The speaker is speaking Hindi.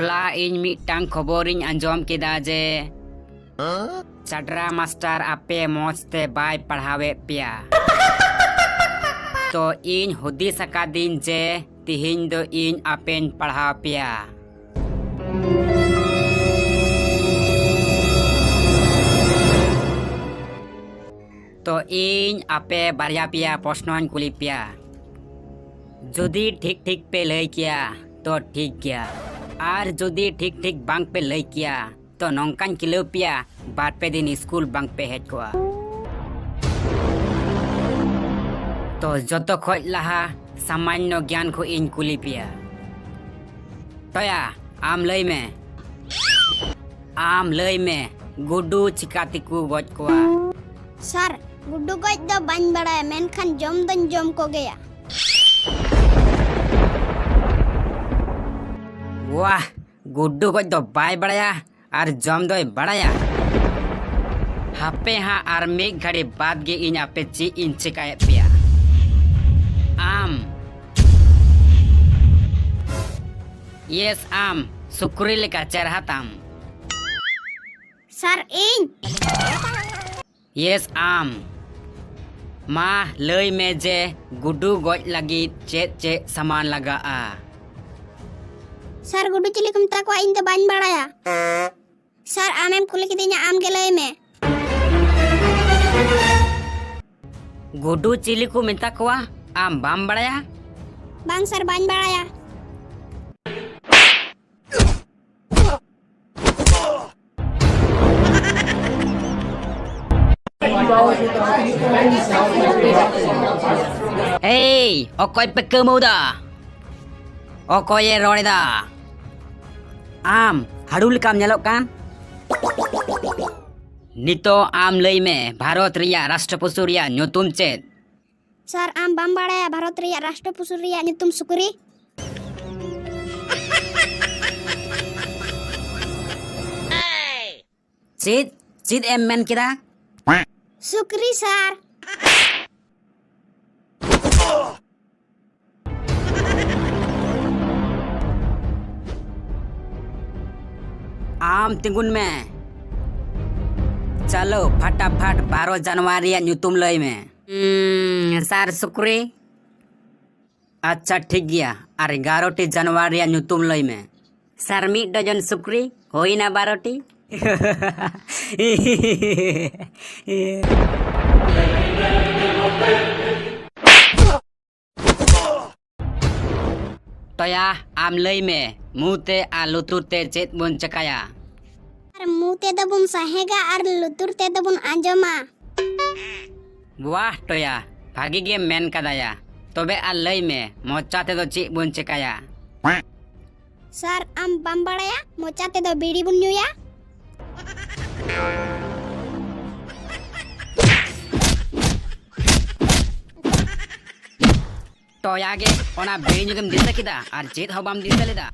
Hola ᱤᱧ ᱢᱤᱫᱴᱟᱝ ᱠᱷᱚᱵᱚᱨᱤᱧ ᱟᱸᱡᱚᱢ ᱠᱮᱫᱟ ᱡᱮ ᱪᱟᱰᱨᱟ ᱢᱟᱥᱴᱟᱨ ᱟᱯᱮ ᱢᱚᱡᱽᱛᱮ ᱵᱟᱭ ᱯᱟᱲᱦᱟᱣᱮᱫ ᱯᱮᱭᱟ। तो ᱤᱧ ᱦᱩᱫᱤᱥ ᱟᱠᱟᱫᱤᱧ ᱡᱮ ᱛᱤᱦᱤᱧ ᱫᱚ ᱤᱧ ᱟᱯᱮᱧ ᱯᱟᱲᱦᱟᱣ ᱯᱮᱭᱟ। तो ᱤᱧ ᱟᱯᱮ ᱵᱟᱨᱭᱟ ᱯᱮᱭᱟ ᱯᱨᱚᱥᱱᱚᱧ ᱠᱩᱞᱤ ᱯᱮᱭᱟ। যদি ঠিক ঠিক पे लई किया तो ठीक गया और যদি ठीक ठीक बांग पे लई किया तो नौकान किलो पिया बार पे दिन स्कूल बांग पे हेज कोआ तो जतो खोज लहा सामान्य ज्ञान को इन कुली पिया तोया आम लई में गुड्डू चिकाती को गोज कोआ सर गुड्डू गोज दो बाñ बड़ा मेनखान जम दन जम को गया। वाह गुड्डू को तो बाय बड़ाया और जम दो बड़ाया हापे हाँ और मेघ घड़ी बाद गे इन आपे ची इन चिकाए पिया आम यस आम सुकुरी लेका चरहा ताम सर इन यस आम माँ लई में जे गुड्डू गोज लगी चे चे सामान लगा आ सर गुड्डू चिली कुमता को इन तो बाñ बड़ाया सर आमेम कुली किदिnya आम के लई में गुड्डू चिली को मिता कोआ आम बाम बड़ाया बांग sir बाñ बड़ाया Hey, okoy pekemu da okoy rone da आम हाड़ुल काम नेलोग कान नितो आम लई में भारत रिया राष्ट्र पशु रिया ᱧᱩᱛᱩᱢ चेद सर आम बाम बड़ाया भारत रिया राष्ट्र पशु रिया ᱧᱩᱛᱩᱢ सुकुरी चेद चेद एम मेन किदा सुकुरी सर आम तिंगुन में चलो फटाफट 12 जनवरी ᱧᱩᱛᱩᱢ लई में सर सुकुरी अच्छा ठीक गया और 11 जनवरी ᱧᱩᱛᱩᱢ लई में सर मी डजन सुकुरी होई ना 12 तोया आम लई में मुते आ लुतुरते चेत बुन चकाया और मुंह ते दबुन सहेगा और लुतुर ते दबुन आंजमा वाह तोया भागी गे मेन कदाया तबे आ लई में मोचा ते दो ची बुन चकाया सर आम बाम बड़ाया मोचा ते दो बीड़ी बुन ᱧᱩᱭᱟ तोया गे ओना बेणी ᱧᱩᱜᱮᱢ दिसा किदा और चेत हो बाम दिसा लेदा